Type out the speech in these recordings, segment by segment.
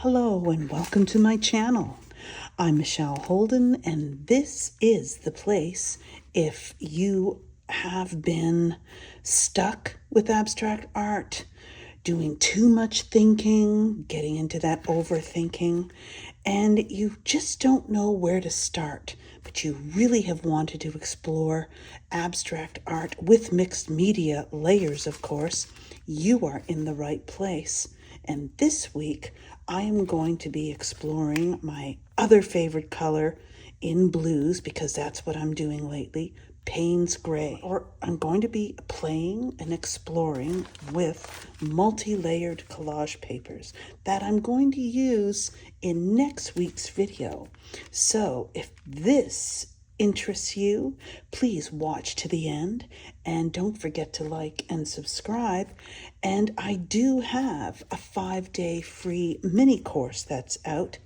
Hello and welcome to my channel. I'm Michelle Holden, and this is the place if you have been stuck with abstract art, doing too much thinking, getting into that overthinking, and you just don't know where to start, but you really have wanted to explore abstract art with mixed media layers, of course. You are in the right place. And this week, I am going to be exploring my other favorite color in blues, because that's what I'm doing lately, Payne's Gray. Or I'm going to be playing and exploring with multi-layered collage papers that I'm going to use in next week's video. So if this interests you, please watch to the end and don't forget to like and subscribe. And I do have a 5-day free mini course that's out.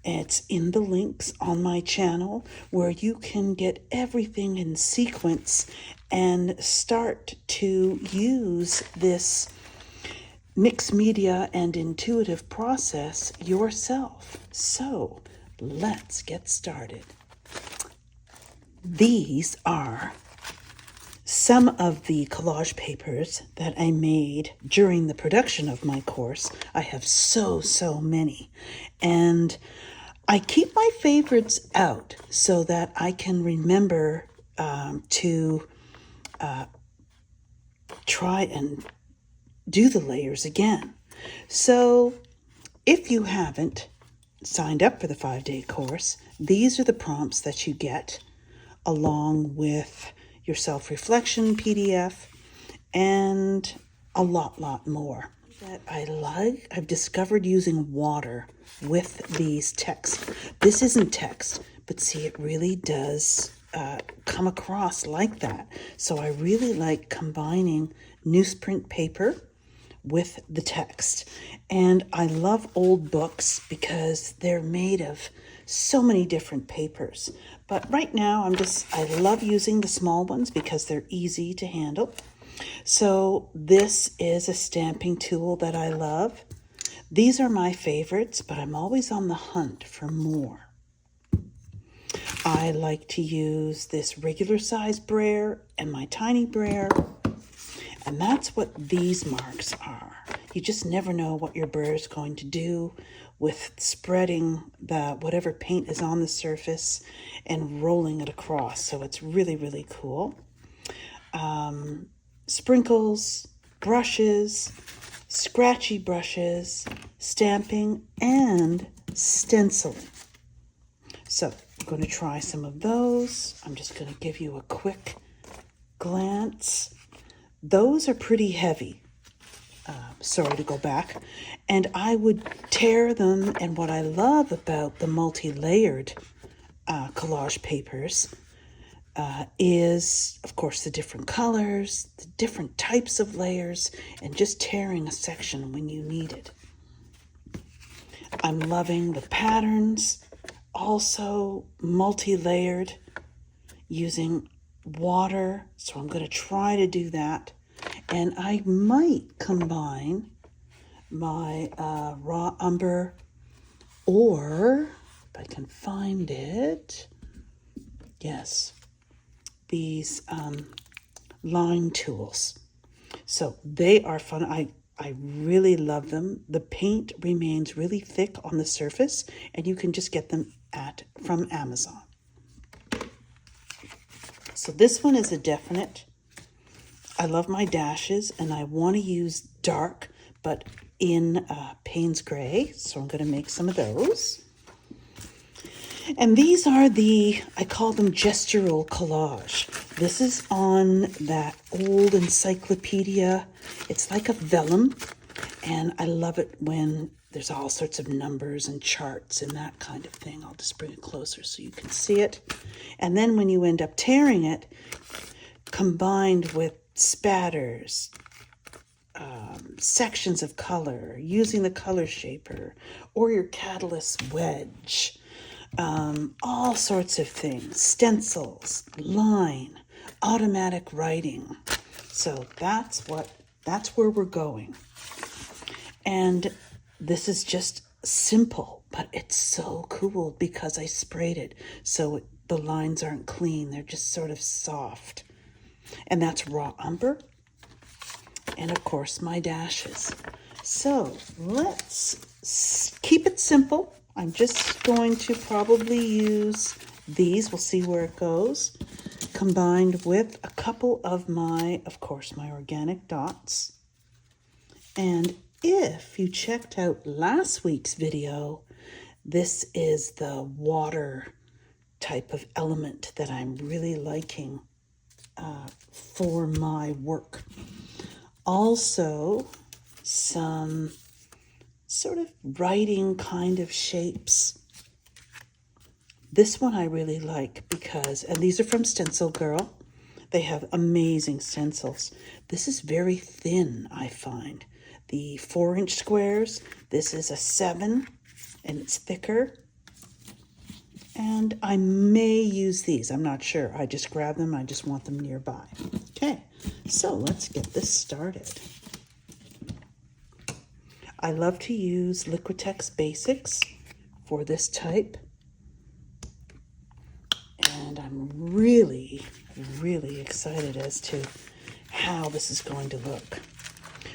It's in the links on my channel where you can get everything in sequence and start to use this mixed media and intuitive process yourself. So let's get started. These are some of the collage papers that I made during the production of my course. I have so many, and I keep my favorites out so that I can remember to try and do the layers again. So if you haven't signed up for the 5-day course, these are the prompts that you get along with your self-reflection PDF and a lot more that I like. I've discovered using water with these texts. This isn't text, but see, it really does come across like that. So I really like combining newsprint paper with the text. And I love old books because they're made of so many different papers. But right now I love using the small ones because they're easy to handle. So this is a stamping tool that I love. These are my favorites, but I'm always on the hunt for more. I like to use this regular size brayer and my tiny brayer. And that's what these marks are. You just never know what your brayer is going to do with spreading the whatever paint is on the surface and rolling it across. So it's really cool. Sprinkles, brushes, scratchy brushes, stamping, and stenciling. So I'm going to try some of those. I'm just going to give you a quick glance. Those are pretty heavy. Sorry to go back. And I would tear them. And what I love about the multi-layered collage papers is, of course, the different colors, the different types of layers, and just tearing a section when you need it. I'm loving the patterns, also multi-layered, using water. So I'm going to try to do that. And I might combine my raw umber, or if I can find it, yes, these line tools. So they are fun. I really love them. The paint remains really thick on the surface, and you can just get them from Amazon. So this one is a definite. I love my dashes, and I want to use dark, but in Payne's Gray. So I'm going to make some of those. And these are I call them gestural collage. This is on that old encyclopedia. It's like a vellum, and I love it when there's all sorts of numbers and charts and that kind of thing. I'll just bring it closer so you can see it. And then when you end up tearing it, combined with spatters, sections of color, using the color shaper or your catalyst wedge, all sorts of things, stencils, line, automatic writing. So that's where we're going. And this is just simple, but it's so cool because I sprayed it so the lines aren't clean. They're just sort of soft. And that's raw umber. And of course, my dashes. So let's keep it simple. I'm just going to probably use these. We'll see where it goes. Combined with a couple of of course, my organic dots. And if you checked out last week's video, this is the water type of element that I'm really liking for my work. Also, some sort of writing kind of shapes. This one I really like because, and these are from Stencil Girl. They have amazing stencils. This is very thin, I find. The 4-inch squares, this is a 7, and it's thicker. And I may use these, I'm not sure. I just grab them, I just want them nearby. Okay, so let's get this started. I love to use Liquitex Basics for this type. And I'm really, really excited as to how this is going to look.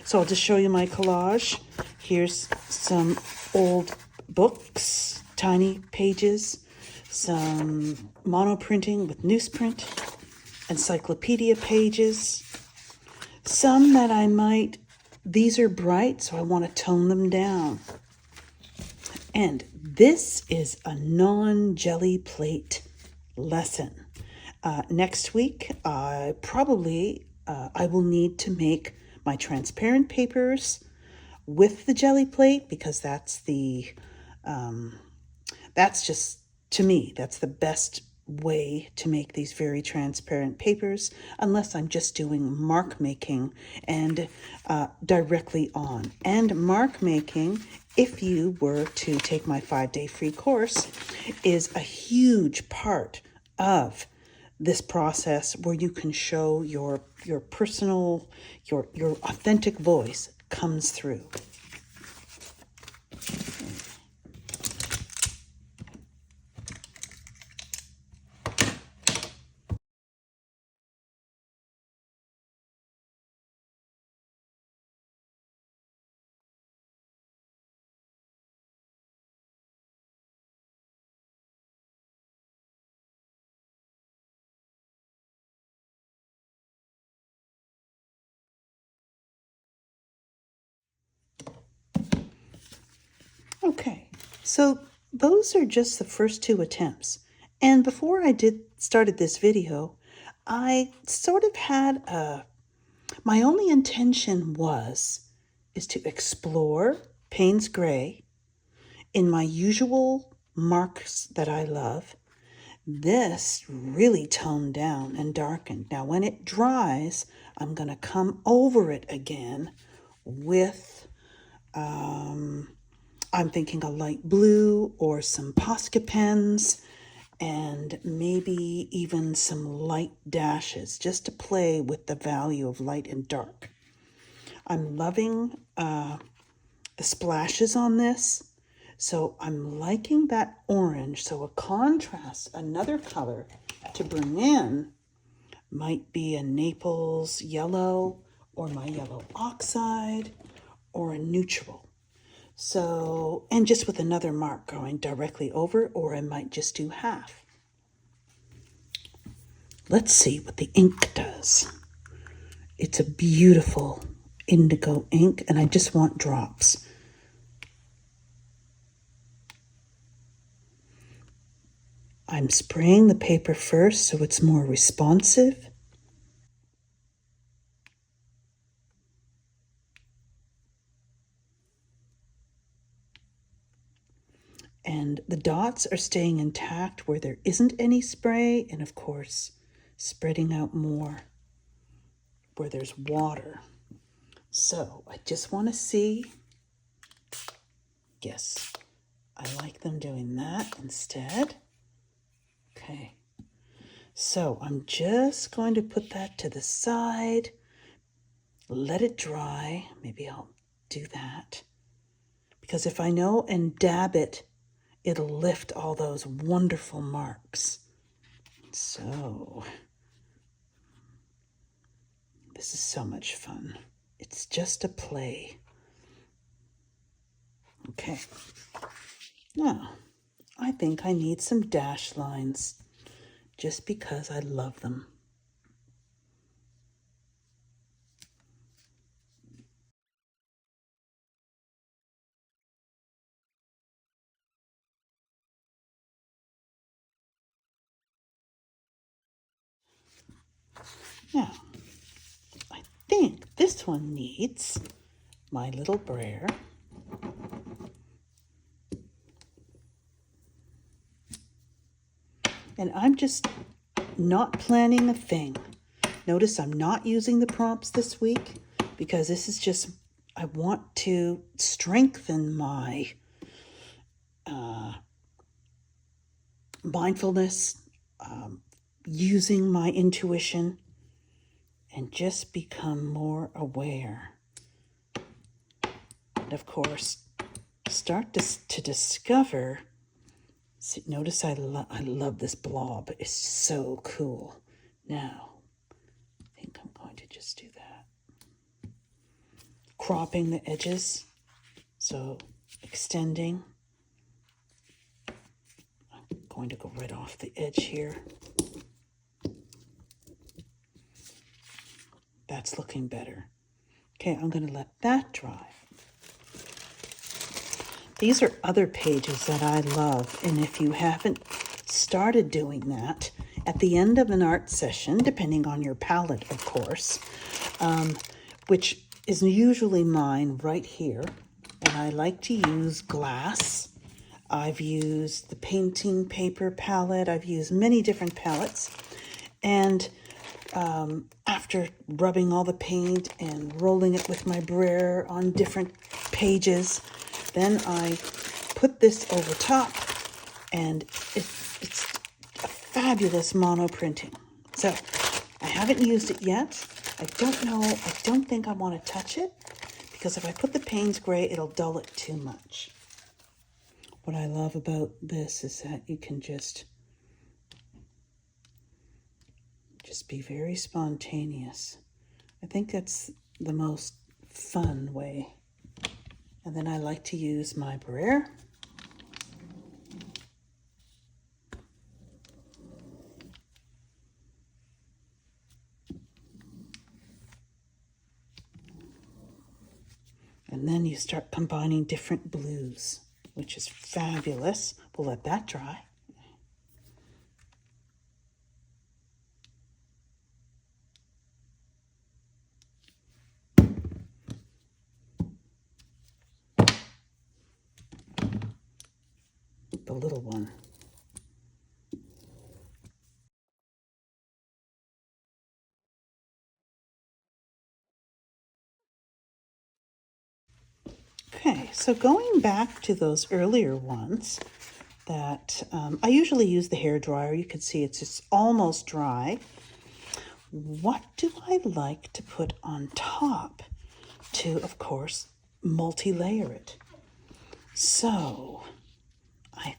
So I'll just show you my collage. Here's some old books, tiny pages, some mono printing with newsprint, encyclopedia pages, some that I might, these are bright, so I want to tone them down. And this is a non-jelly plate lesson. Next week, I will need to make my transparent papers with the jelly plate because that's just, to me, that's the best way to make these very transparent papers, unless I'm just doing mark making and directly on. And mark making, if you were to take my 5-day free course, is a huge part of this process where you can show your personal, your authentic voice comes through. Okay, so those are just the first 2 attempts. And before I started this video, I sort of had my only intention is to explore Payne's Gray in my usual marks that I love. This really toned down and darkened. Now when it dries, I'm going to come over it again with I'm thinking a light blue or some Posca pens and maybe even some light dashes just to play with the value of light and dark. I'm loving the splashes on this. So I'm liking that orange. So a contrast, another color to bring in might be a Naples yellow or my yellow oxide or a neutral. So, and just with another mark going directly over, or I might just do half. Let's see what the ink does. It's a beautiful indigo ink, and I just want drops. I'm spraying the paper first so it's more responsive. And the dots are staying intact where there isn't any spray, and of course, spreading out more where there's water. So I just want to see. Yes, I like them doing that instead. Okay, so I'm just going to put that to the side, let it dry. Maybe I'll do that. because if I know and dab it, it'll lift all those wonderful marks. So, this is so much fun. It's just a play. Okay. Now, I think I need some dash lines just because I love them. Now, I think this one needs my little brayer. And I'm just not planning a thing. Notice I'm not using the prompts this week because this is just, I want to strengthen my mindfulness, using my intuition, and just become more aware. And of course, start to discover. See, notice I love this blob. It's so cool. Now, I think I'm going to just do that. Cropping the edges, so extending. I'm going to go right off the edge here. That's looking better. Okay, I'm going to let that dry. These are other pages that I love, and if you haven't started doing that, at the end of an art session, depending on your palette, of course, which is usually mine right here, and I like to use glass. I've used the painting paper palette. I've used many different palettes, and after rubbing all the paint and rolling it with my brayer on different pages, then I put this over top, and it's a fabulous mono printing. So I haven't used it yet. I don't know. I don't think I want to touch it because if I put the Payne's Gray, it'll dull it too much. What I love about this is that you can just be very spontaneous. I think that's the most fun way. And then I like to use my brayer. And then you start combining different blues, which is fabulous. We'll let that dry. The little one. Okay, so going back to those earlier ones that I usually use the hair dryer. You can see it's just almost dry. What do I like to put on top to, of course, multi-layer it? So I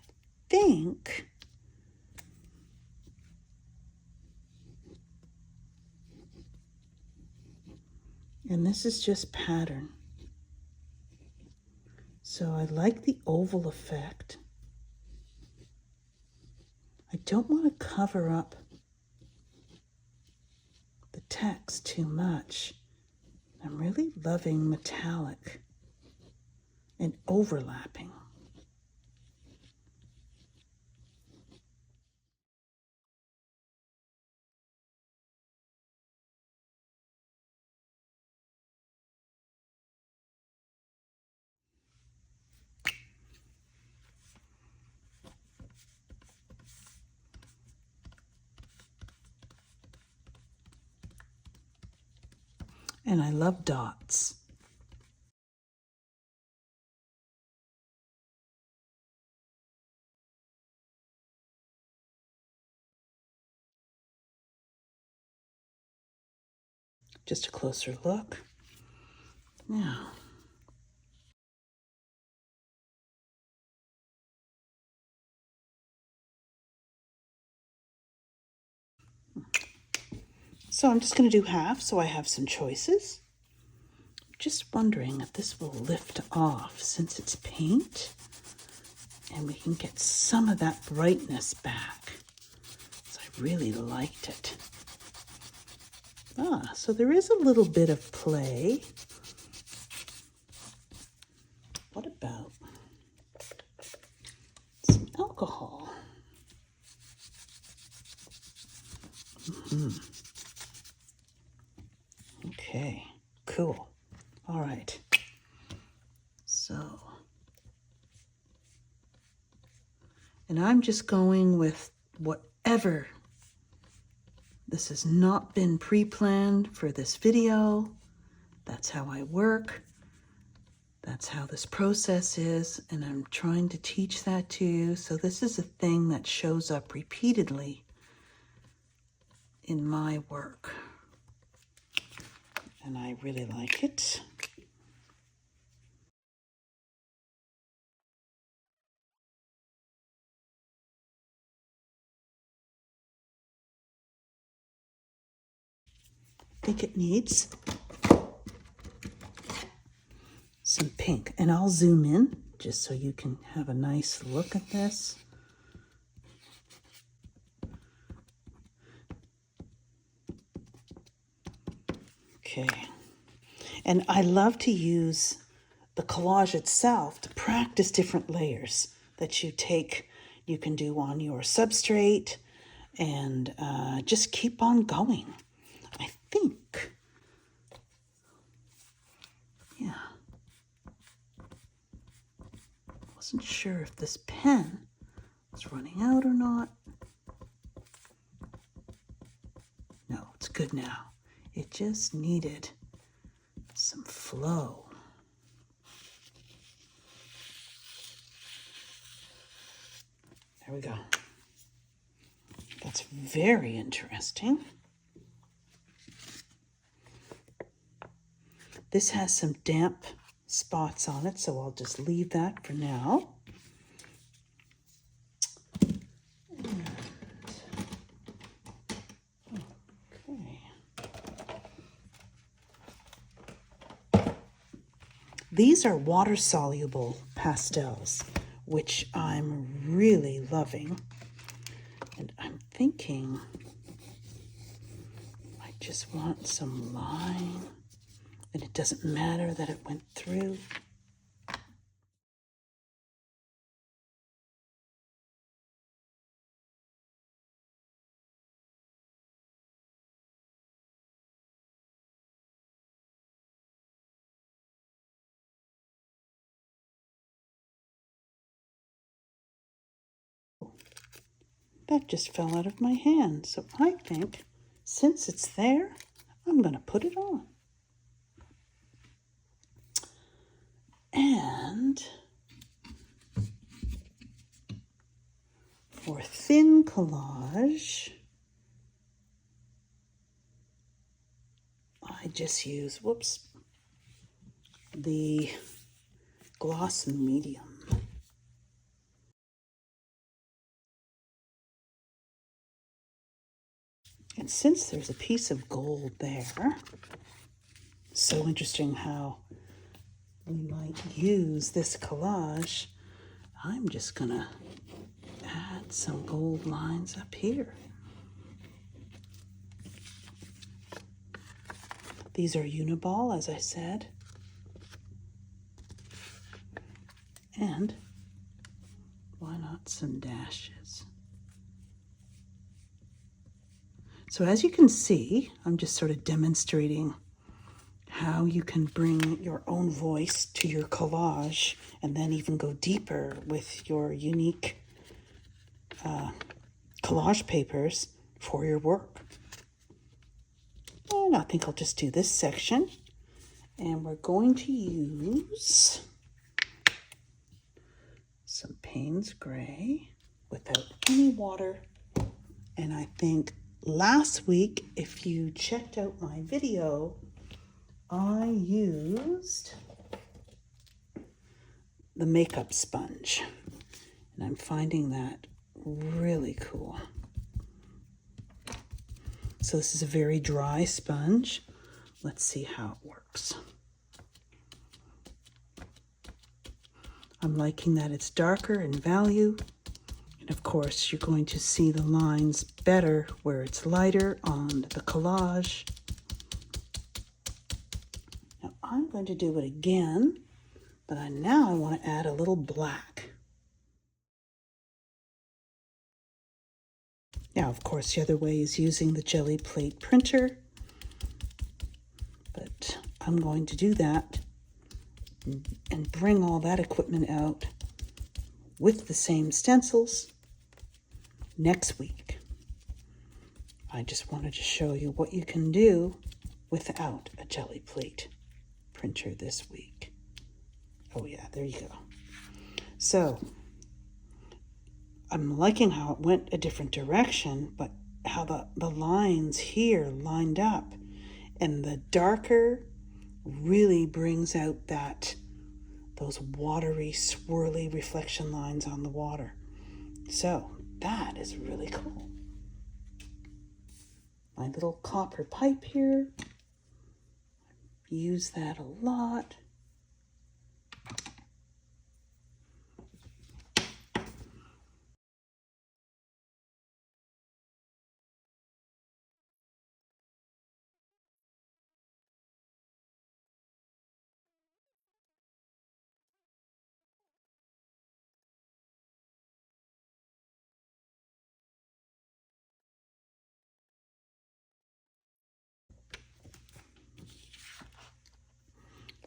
think and this is just pattern. So I like the oval effect. I don't want to cover up the text too much. I'm really loving metallic and overlapping. And I love dots. Just a closer look. Now, So I'm just going to do half so I have some choices. Just wondering if this will lift off since it's paint and we can get some of that brightness back. So I really liked it. So there is a little bit of play. What about some alcohol? Okay, cool. All right. So, and I'm just going with whatever. This has not been pre-planned for this video. That's how I work. That's how this process is, and I'm trying to teach that to you. So this is a thing that shows up repeatedly in my work, and I really like it. I think it needs some pink, and I'll zoom in just so you can have a nice look at this. Okay, and I love to use the collage itself to practice different layers that you can do on your substrate, and just keep on going. I think, yeah, wasn't sure if this pen was running out or not. No, it's good now. It just needed some flow. There we go. That's very interesting. This has some damp spots on it, so I'll just leave that for now. Okay. These are water-soluble pastels, which I'm really loving. And I'm thinking I just want some line, and it doesn't matter that it went through. That just fell out of my hand. So I think since it's there, I'm going to put it on. And for thin collage, I just use, the gloss medium. And since there's a piece of gold there, so interesting how we might use this collage, I'm just gonna add some gold lines up here. These are Uniball, as I said. And why not some dashes? So as you can see, I'm just sort of demonstrating how you can bring your own voice to your collage and then even go deeper with your unique collage papers for your work. And I think I'll just do this section, and we're going to use some Payne's Gray without any water. And I think last week, if you checked out my video, I used the makeup sponge, and I'm finding that really cool. So this is a very dry sponge. Let's see how it works. I'm liking that it's darker in value. And of course, you're going to see the lines better where it's lighter on the collage. Now I'm going to do it again, but now I want to add a little black. Now, of course, the other way is using the jelly plate printer, but I'm going to do that and bring all that equipment out with the same stencils next week. I just wanted to show you what you can do without a jelly plate printer this week. Oh yeah, there you go. So I'm liking how it went a different direction, but how the lines here lined up, and the darker really brings out those watery, swirly reflection lines on the water. So that is really cool. My little copper pipe here, use that a lot.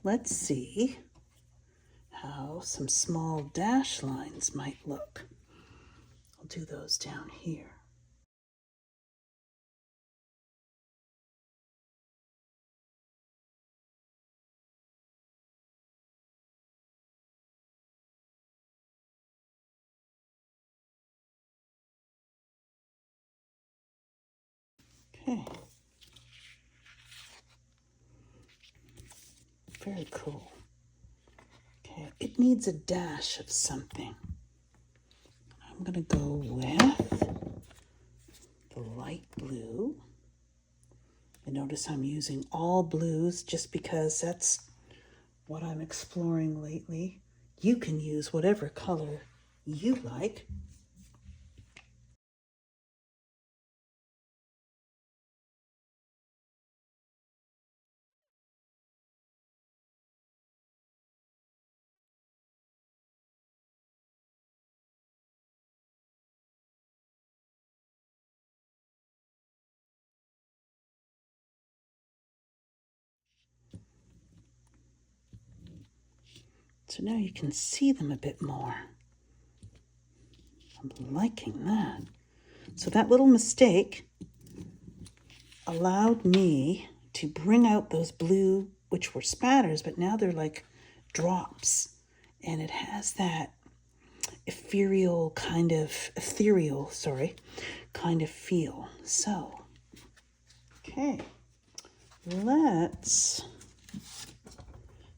Let's see how some small dash lines might look. I'll do those down here. Okay. Very cool. Okay, it needs a dash of something. I'm going to go with the light blue. And notice I'm using all blues just because that's what I'm exploring lately. You can use whatever color you like. So now you can see them a bit more. I'm liking that. So that little mistake allowed me to bring out those blue, which were spatters, but now they're like drops. And it has that ethereal kind of feel. So, okay, let's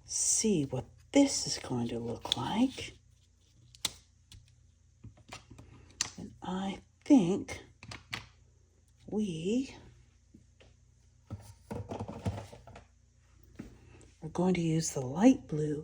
see what this is going to look like. And I think we are going to use the light blue.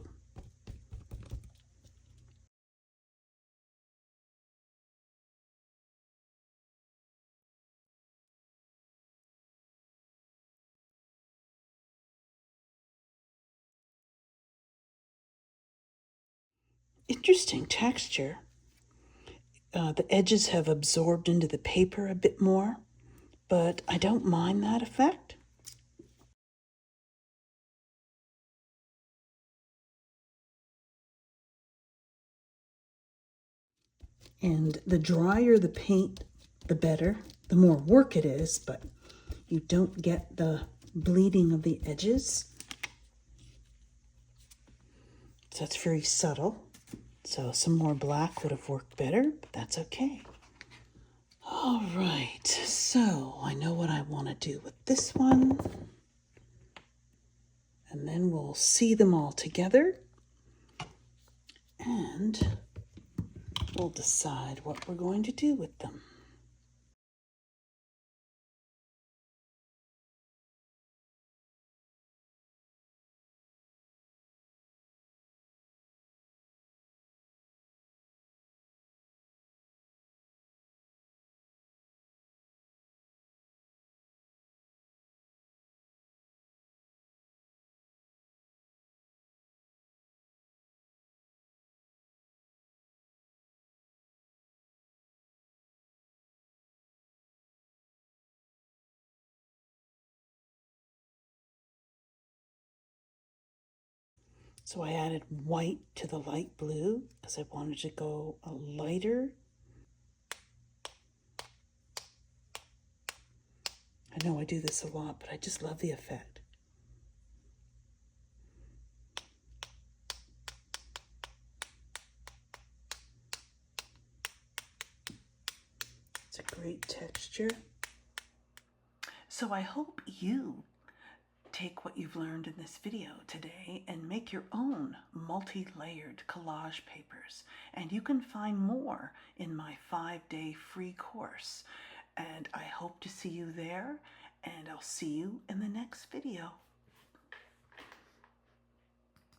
Interesting texture. The edges have absorbed into the paper a bit more, but I don't mind that effect. And the drier the paint, the better. The more work it is, but you don't get the bleeding of the edges. So it's very subtle. So some more black would have worked better, but that's okay. All right, so I know what I want to do with this one. And then we'll see them all together. And we'll decide what we're going to do with them. So I added white to the light blue because I wanted to go a lighter. I know I do this a lot, but I just love the effect. It's a great texture. So I hope you take what you've learned in this video today and make your own multi-layered collage papers. And you can find more in my 5-day free course. And I hope to see you there, and I'll see you in the next video.